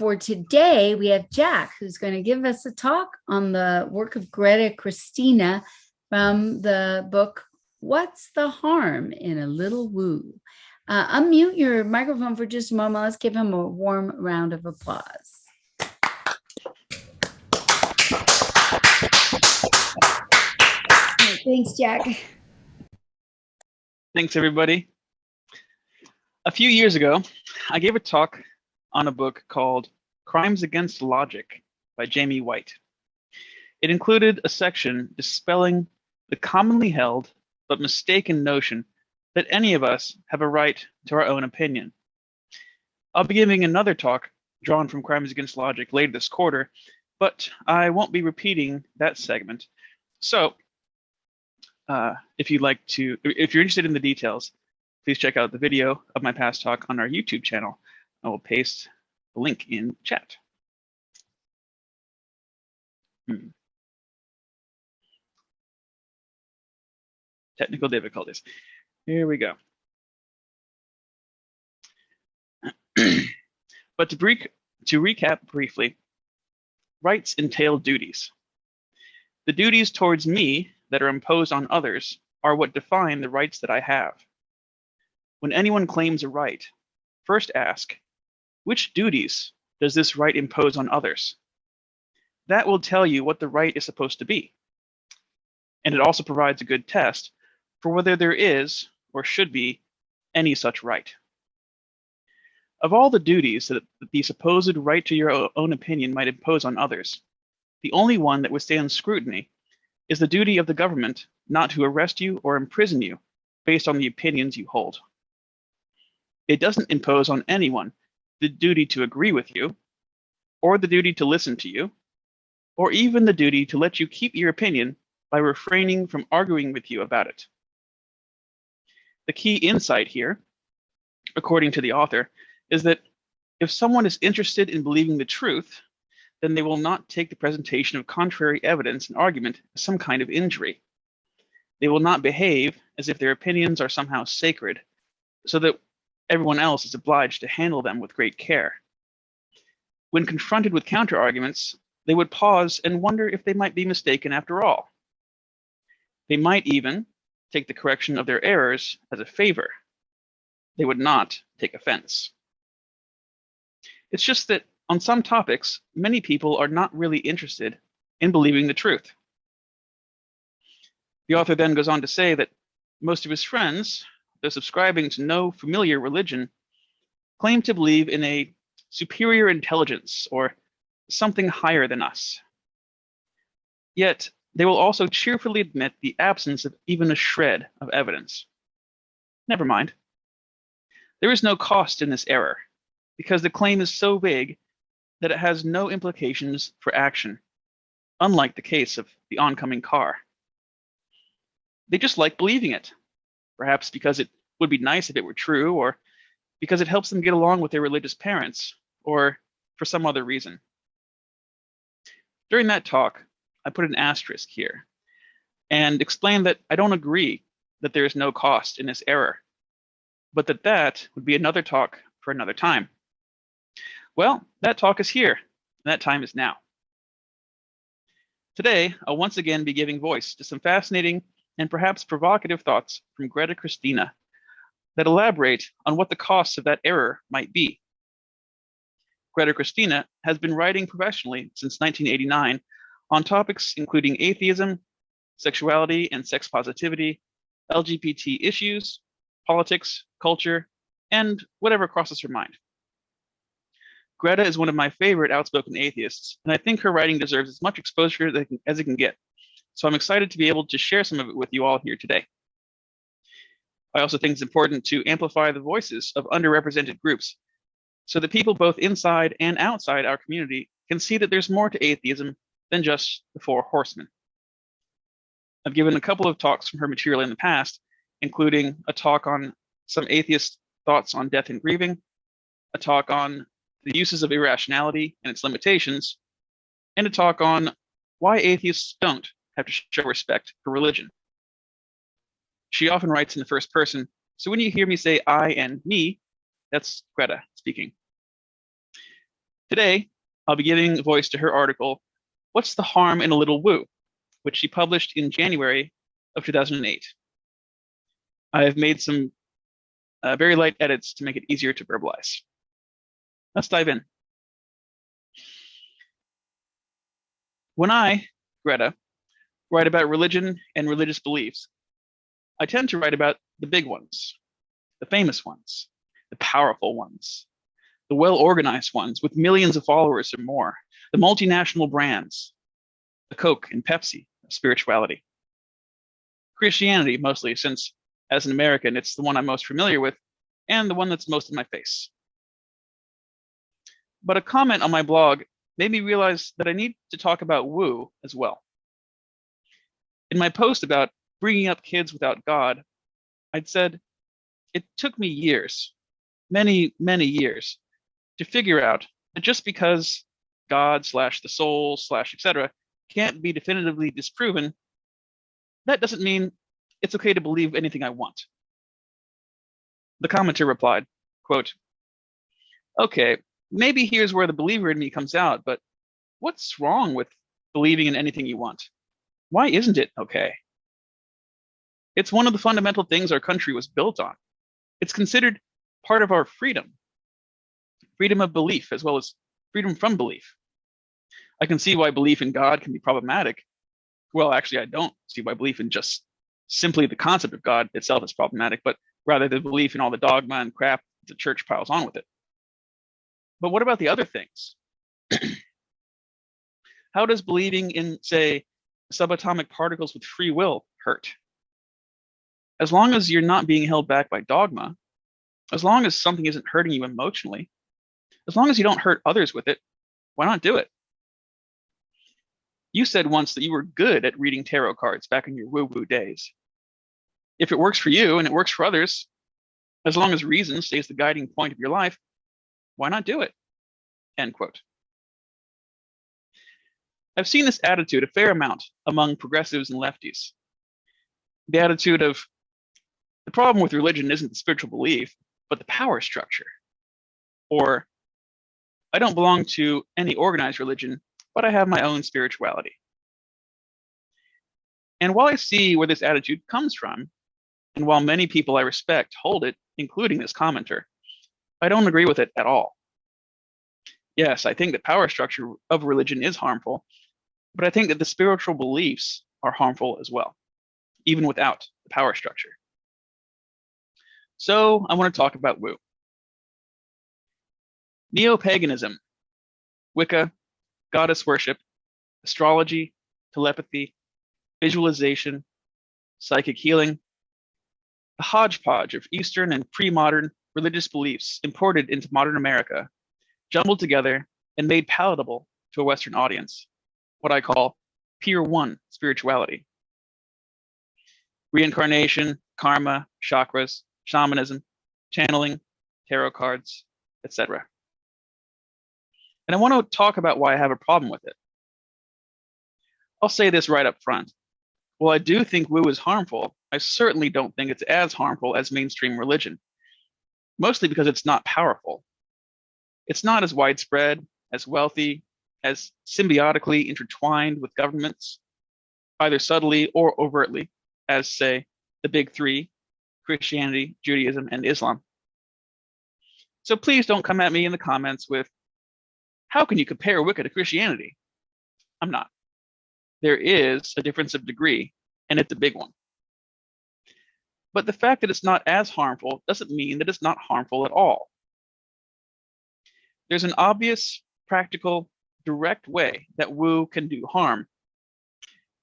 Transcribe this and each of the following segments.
for today, we have Jack, who's going to give us a talk on the work of Greta Christina from the book, What's the Harm in a Little Woo? Unmute your microphone for just a moment. Let's give him a warm round of applause. Thanks, Jack. Thanks, everybody. A few years ago, I gave a talk on a book called Crimes Against Logic by Jamie White. It included a section dispelling the commonly held but mistaken notion that any of us have a right to our own opinion. I'll be giving another talk drawn from Crimes Against Logic later this quarter, but I won't be repeating that segment. So if you're interested in the details, please check out the video of my past talk on our YouTube channel. I will paste the link in chat. Technical difficulties. Here we go. But to recap briefly, rights entail duties. The duties towards me that are imposed on others are what define the rights that I have. When anyone claims a right, first ask, which duties does this right impose on others? That will tell you what the right is supposed to be. And it also provides a good test for whether there is or should be any such right. Of all the duties that the supposed right to your own opinion might impose on others, the only one that withstands scrutiny is the duty of the government not to arrest you or imprison you based on the opinions you hold. It doesn't impose on anyone the duty to agree with you, or the duty to listen to you, or even the duty to let you keep your opinion by refraining from arguing with you about it. The key insight here, according to the author, is that if someone is interested in believing the truth, then they will not take the presentation of contrary evidence and argument as some kind of injury. They will not behave as if their opinions are somehow sacred, so that everyone else is obliged to handle them with great care. When confronted with counter-arguments, they would pause and wonder if they might be mistaken after all. They might even take the correction of their errors as a favor. They would not take offense. It's just that on some topics, many people are not really interested in believing the truth. The author then goes on to say that most of his friends, though subscribing to no familiar religion, claim to believe in a superior intelligence or something higher than us. Yet, they will also cheerfully admit the absence of even a shred of evidence. Never mind. There is no cost in this error, because the claim is so vague that it has no implications for action, unlike the case of the oncoming car. They just like believing it, perhaps because it would be nice if it were true, or because it helps them get along with their religious parents, or for some other reason. During that talk, I put an asterisk here and explained that I don't agree that there is no cost in this error, but that would be another talk for another time. Well, that talk is here, and that time is now. Today, I'll once again be giving voice to some fascinating and perhaps provocative thoughts from Greta Christina that elaborate on what the costs of that error might be. Greta Christina has been writing professionally since 1989 on topics including atheism, sexuality and sex positivity, LGBT issues, politics, culture, and whatever crosses her mind. Greta is one of my favorite outspoken atheists, and I think her writing deserves as much exposure as it can get. So I'm excited to be able to share some of it with you all here today. I also think it's important to amplify the voices of underrepresented groups so that people both inside and outside our community can see that there's more to atheism than just the four horsemen. I've given a couple of talks from her material in the past, including a talk on some atheist thoughts on death and grieving, a talk on the uses of irrationality and its limitations, and a talk on why atheists don't have to show respect for religion. She often writes in the first person, so when you hear me say I and me, that's Greta speaking. Today, I'll be giving voice to her article, What's the Harm in a Little Woo?, which she published in January of 2008. I have made some very light edits to make it easier to verbalize. Let's dive in. When I, Greta, write about religion and religious beliefs, I tend to write about the big ones, the famous ones, the powerful ones, the well-organized ones with millions of followers or more, the multinational brands, the Coke and Pepsi of spirituality. Christianity mostly, since as an American, it's the one I'm most familiar with and the one that's most in my face. But a comment on my blog made me realize that I need to talk about woo as well. In my post about bringing up kids without God, I'd said, it took me years, many, many years, to figure out that just because God / the soul / etc. can't be definitively disproven, that doesn't mean it's okay to believe anything I want. The commenter replied, quote, okay, maybe here's where the believer in me comes out, but what's wrong with believing in anything you want? Why isn't it okay? It's one of the fundamental things our country was built on. It's considered part of our freedom of belief, as well as freedom from belief. I can see why belief in God can be problematic. Well, actually, I don't see why belief in just simply the concept of God itself is problematic, but rather the belief in all the dogma and crap the church piles on with it. But what about the other things? How does believing in, say, subatomic particles with free will hurt? As long as you're not being held back by dogma, as long as something isn't hurting you emotionally, as long as you don't hurt others with it, why not do it? You said once that you were good at reading tarot cards back in your woo-woo days. If it works for you and it works for others, as long as reason stays the guiding point of your life, why not do it? End quote. I've seen this attitude a fair amount among progressives and lefties. The attitude of, the problem with religion isn't the spiritual belief, but the power structure. Or, I don't belong to any organized religion, but I have my own spirituality. And while I see where this attitude comes from, and while many people I respect hold it, including this commenter, I don't agree with it at all. Yes, I think the power structure of religion is harmful, but I think that the spiritual beliefs are harmful as well, even without the power structure. So I want to talk about woo. Neo-paganism, Wicca, goddess worship, astrology, telepathy, visualization, psychic healing, a hodgepodge of Eastern and pre-modern religious beliefs imported into modern America, jumbled together and made palatable to a Western audience, what I call Pier 1 spirituality. Reincarnation, karma, chakras, shamanism, channeling, tarot cards, etc. And I want to talk about why I have a problem with it. I'll say this right up front. While I do think woo is harmful, I certainly don't think it's as harmful as mainstream religion, mostly because it's not powerful. It's not as widespread, as wealthy, as symbiotically intertwined with governments, either subtly or overtly, as, say, the big three, Christianity, Judaism, and Islam. So please don't come at me in the comments with, how can you compare Wicca to Christianity? I'm not. There is a difference of degree, and it's a big one. But the fact that it's not as harmful doesn't mean that it's not harmful at all. There's an obvious, practical, direct way that woo can do harm,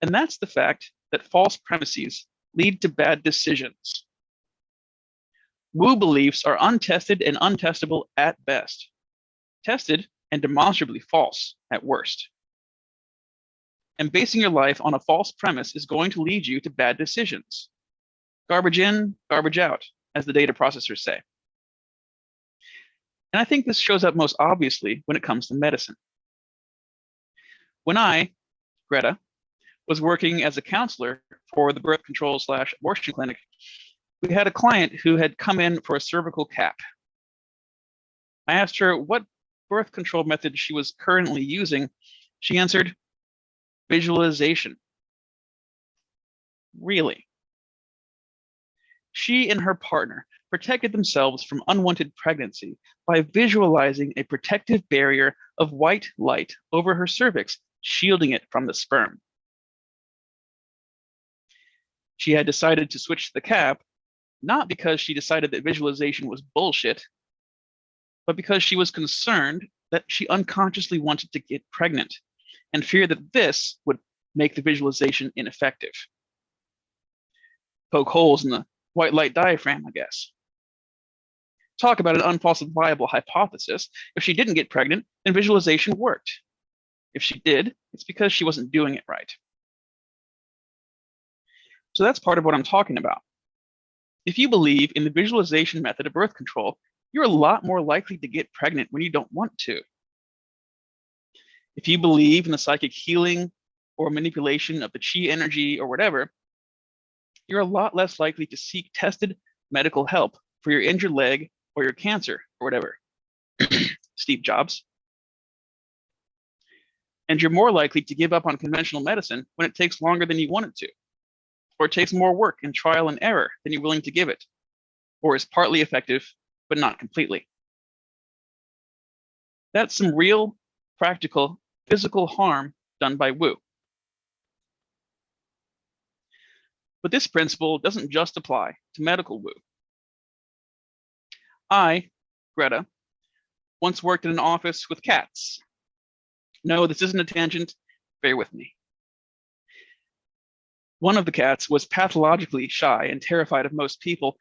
and that's the fact that false premises lead to bad decisions. Woo beliefs are untested and untestable at best, tested and demonstrably false at worst. And basing your life on a false premise is going to lead you to bad decisions. Garbage in, garbage out, as the data processors say. And I think this shows up most obviously when it comes to medicine. When I, Greta, was working as a counselor for the birth control / abortion clinic, we had a client who had come in for a cervical cap. I asked her what birth control method she was currently using, she answered, visualization. Really? She and her partner protected themselves from unwanted pregnancy by visualizing a protective barrier of white light over her cervix, shielding it from the sperm. She had decided to switch to the cap, not because she decided that visualization was bullshit, but because she was concerned that she unconsciously wanted to get pregnant and feared that this would make the visualization ineffective. Poke holes in the white light diaphragm, I guess. Talk about an unfalsifiable hypothesis. If she didn't get pregnant, then visualization worked. If she did, it's because she wasn't doing it right. So that's part of what I'm talking about. If you believe in the visualization method of birth control, you're a lot more likely to get pregnant when you don't want to. If you believe in the psychic healing or manipulation of the chi energy or whatever, you're a lot less likely to seek tested medical help for your injured leg or your cancer or whatever. Steve Jobs. And you're more likely to give up on conventional medicine when it takes longer than you want it to, or it takes more work and trial and error than you're willing to give it, or is partly effective, but not completely. That's some real, practical, physical harm done by woo. But this principle doesn't just apply to medical woo. I, Greta, once worked in an office with cats. No, this isn't a tangent. Bear with me. One of the cats was pathologically shy and terrified of most people,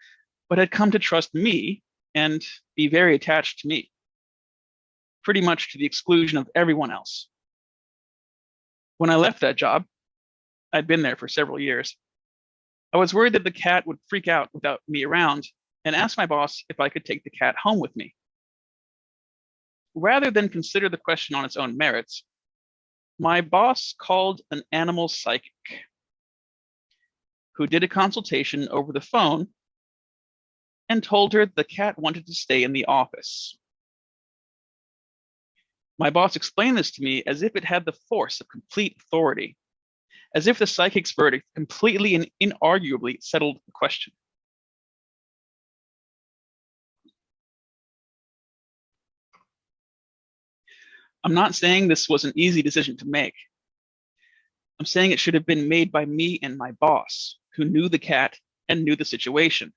but had come to trust me and be very attached to me, pretty much to the exclusion of everyone else. When I left that job, I'd been there for several years, I was worried that the cat would freak out without me around and asked my boss if I could take the cat home with me. Rather than consider the question on its own merits, my boss called an animal psychic who did a consultation over the phone and told her the cat wanted to stay in the office. My boss explained this to me as if it had the force of complete authority, as if the psychic's verdict completely and inarguably settled the question. I'm not saying this was an easy decision to make. I'm saying it should have been made by me and my boss, who knew the cat and knew the situation.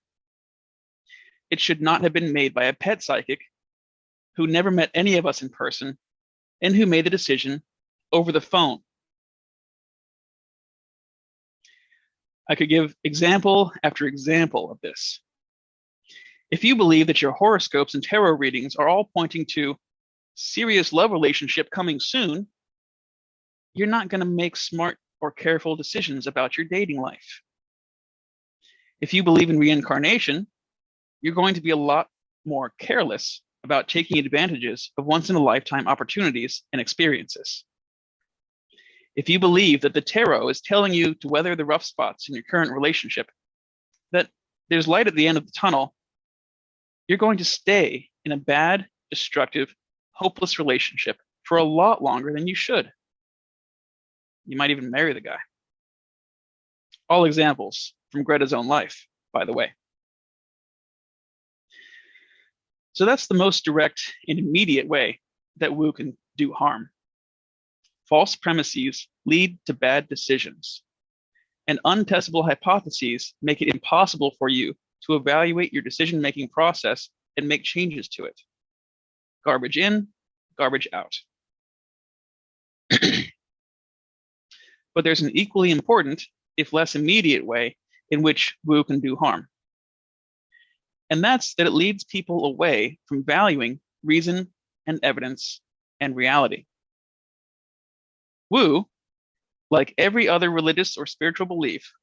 It should not have been made by a pet psychic who never met any of us in person and who made the decision over the phone. I could give example after example of this. If you believe that your horoscopes and tarot readings are all pointing to serious love relationship coming soon, you're not going to make smart or careful decisions about your dating life. If you believe in reincarnation, you're going to be a lot more careless about taking advantages of once-in-a-lifetime opportunities and experiences. If you believe that the tarot is telling you to weather the rough spots in your current relationship, that there's light at the end of the tunnel, you're going to stay in a bad, destructive, hopeless relationship for a lot longer than you should. You might even marry the guy. All examples from Greta's own life, by the way. So that's the most direct and immediate way that woo can do harm. False premises lead to bad decisions, and untestable hypotheses make it impossible for you to evaluate your decision-making process and make changes to it. Garbage in, garbage out. But there's an equally important, if less immediate way in which woo can do harm. And that's that it leads people away from valuing reason and evidence and reality. Woo, like every other religious or spiritual belief,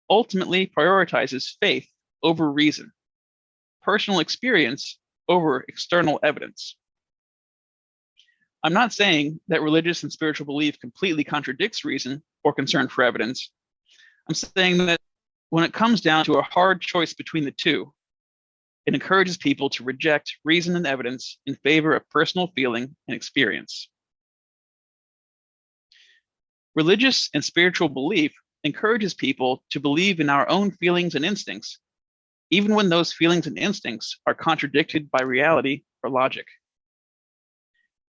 ultimately prioritizes faith over reason, personal experience over external evidence. I'm not saying that religious and spiritual belief completely contradicts reason or concern for evidence. I'm saying that when it comes down to a hard choice between the two, It encourages people to reject reason and evidence in favor of personal feeling and experience. Religious and spiritual belief encourages people to believe in our own feelings and instincts, even when those feelings and instincts are contradicted by reality or logic.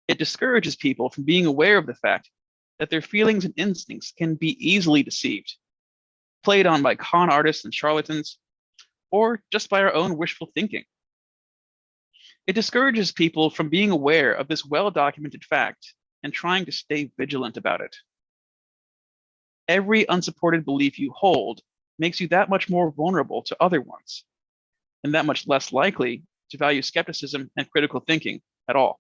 It discourages people from being aware of the fact that their feelings and instincts can be easily deceived, played on by con artists and charlatans, or just by our own wishful thinking. It discourages people from being aware of this well-documented fact and trying to stay vigilant about it. Every unsupported belief you hold makes you that much more vulnerable to other ones, and that much less likely to value skepticism and critical thinking at all.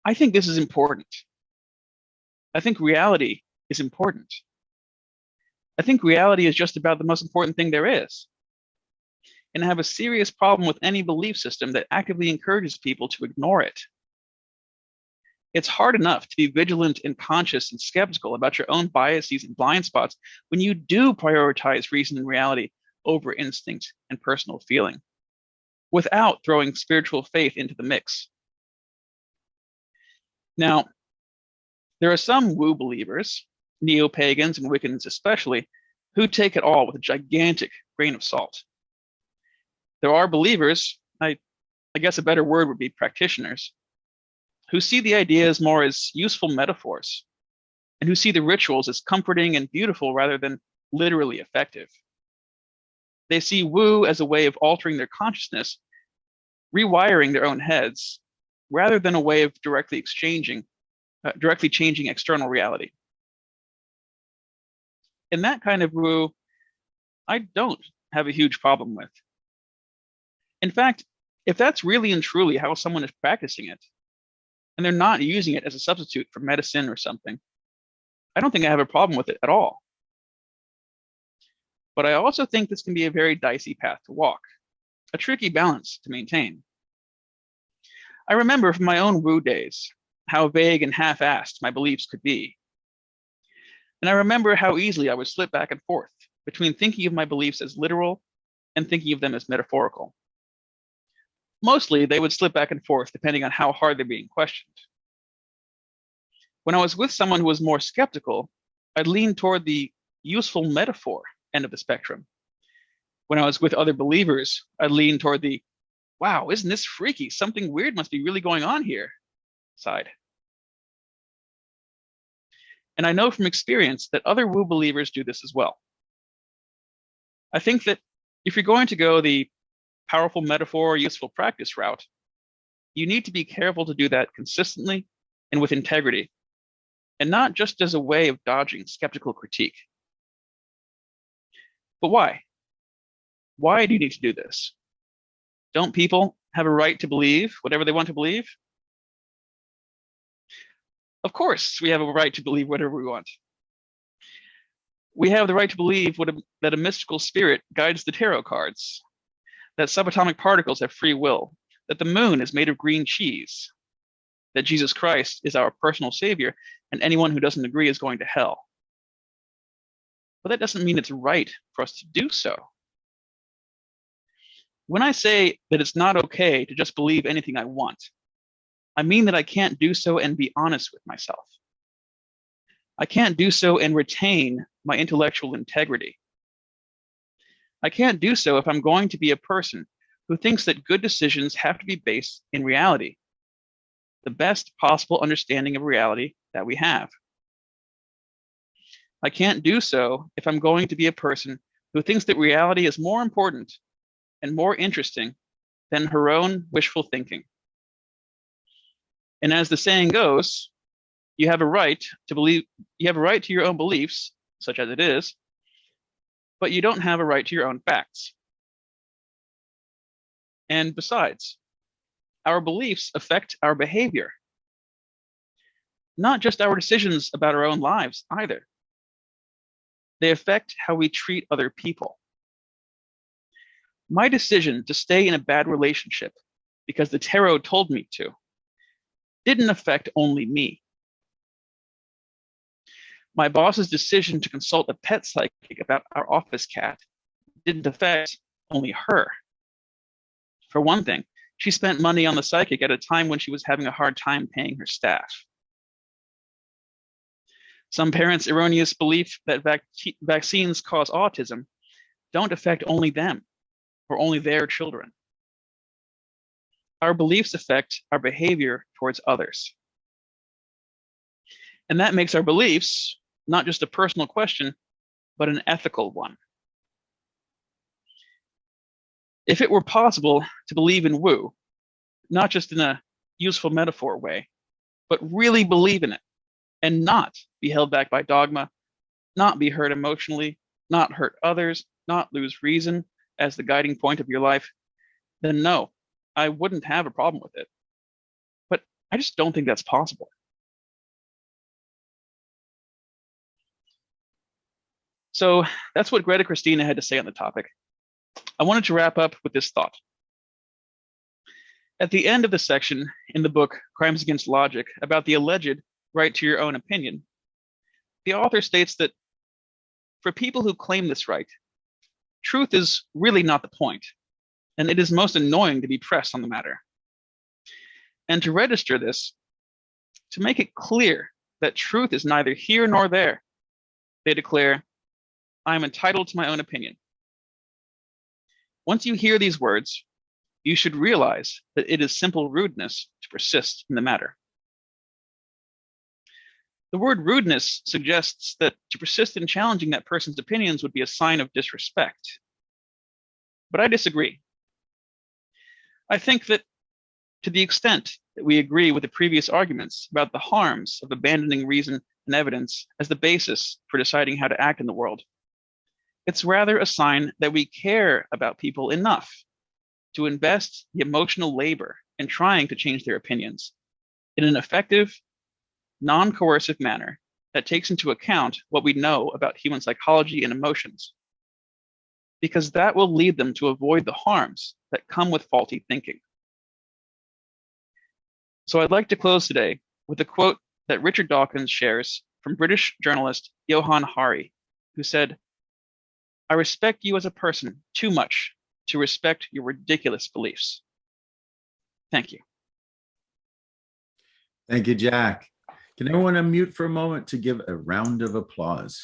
I think this is important. I think reality is important. I think reality is just about the most important thing there is. And I have a serious problem with any belief system that actively encourages people to ignore it. It's hard enough to be vigilant and conscious and skeptical about your own biases and blind spots when you do prioritize reason and reality over instinct and personal feeling, without throwing spiritual faith into the mix. Now, there are some woo believers, neo-pagans and Wiccans especially, who take it all with a gigantic grain of salt. There are believers, I guess a better word would be practitioners, who see the ideas more as useful metaphors and who see the rituals as comforting and beautiful rather than literally effective. They see woo as a way of altering their consciousness, rewiring their own heads, rather than a way of directly changing external reality. And that kind of woo, I don't have a huge problem with. In fact, if that's really and truly how someone is practicing it, and they're not using it as a substitute for medicine or something, I don't think I have a problem with it at all. But I also think this can be a very dicey path to walk, a tricky balance to maintain. I remember from my own woo days how vague and half-assed my beliefs could be. And I remember how easily I would slip back and forth between thinking of my beliefs as literal and thinking of them as metaphorical. Mostly, they would slip back and forth depending on how hard they're being questioned. When I was with someone who was more skeptical, I'd lean toward the useful metaphor end of the spectrum. When I was with other believers, I'd lean toward the, wow, isn't this freaky? Something weird must be really going on here side. And I know from experience that other woo believers do this as well. I think that if you're going to go the powerful metaphor, useful practice route, you need to be careful to do that consistently and with integrity, and not just as a way of dodging skeptical critique. But why? Why do you need to do this? Don't people have a right to believe whatever they want to believe? Of course, we have a right to believe whatever we want. We have the right to believe that a mystical spirit guides the tarot cards, that subatomic particles have free will, that the moon is made of green cheese, that Jesus Christ is our personal savior, and anyone who doesn't agree is going to hell. But that doesn't mean it's right for us to do so. When I say that it's not okay to just believe anything I want, I mean that I can't do so and be honest with myself. I can't do so and retain my intellectual integrity. I can't do so if I'm going to be a person who thinks that good decisions have to be based in reality, the best possible understanding of reality that we have. I can't do so if I'm going to be a person who thinks that reality is more important and more interesting than her own wishful thinking. And as the saying goes, you have a right to your own beliefs, such as it is, but you don't have a right to your own facts. And besides, our beliefs affect our behavior, not just our decisions about our own lives either. They affect how we treat other people. My decision to stay in a bad relationship because the tarot told me to didn't affect only me. My boss's decision to consult a pet psychic about our office cat didn't affect only her. For one thing, she spent money on the psychic at a time when she was having a hard time paying her staff. Some parents' erroneous belief that vaccines cause autism don't affect only them or only their children. Our beliefs affect our behavior towards others. And that makes our beliefs not just a personal question, but an ethical one. If it were possible to believe in woo, not just in a useful metaphor way, but really believe in it and not be held back by dogma, not be hurt emotionally, not hurt others, not lose reason as the guiding point of your life, then no, I wouldn't have a problem with it. But I just don't think that's possible. So that's what Greta Christina had to say on the topic. I wanted to wrap up with this thought. At the end of the section in the book, Crimes Against Logic, about the alleged right to your own opinion, the author states that for people who claim this right, truth is really not the point, and it is most annoying to be pressed on the matter. And to register this, to make it clear that truth is neither here nor there, they declare, I am entitled to my own opinion. Once you hear these words, you should realize that it is simple rudeness to persist in the matter. The word rudeness suggests that to persist in challenging that person's opinions would be a sign of disrespect. But I disagree. I think that to the extent that we agree with the previous arguments about the harms of abandoning reason and evidence as the basis for deciding how to act in the world, it's rather a sign that we care about people enough to invest the emotional labor in trying to change their opinions in an effective, non-coercive manner that takes into account what we know about human psychology and emotions, because that will lead them to avoid the harms that come with faulty thinking. So I'd like to close today with a quote that Richard Dawkins shares from British journalist Johann Hari, who said, I respect you as a person too much to respect your ridiculous beliefs. Thank you. Thank you, Jack. Can everyone unmute for a moment to give a round of applause?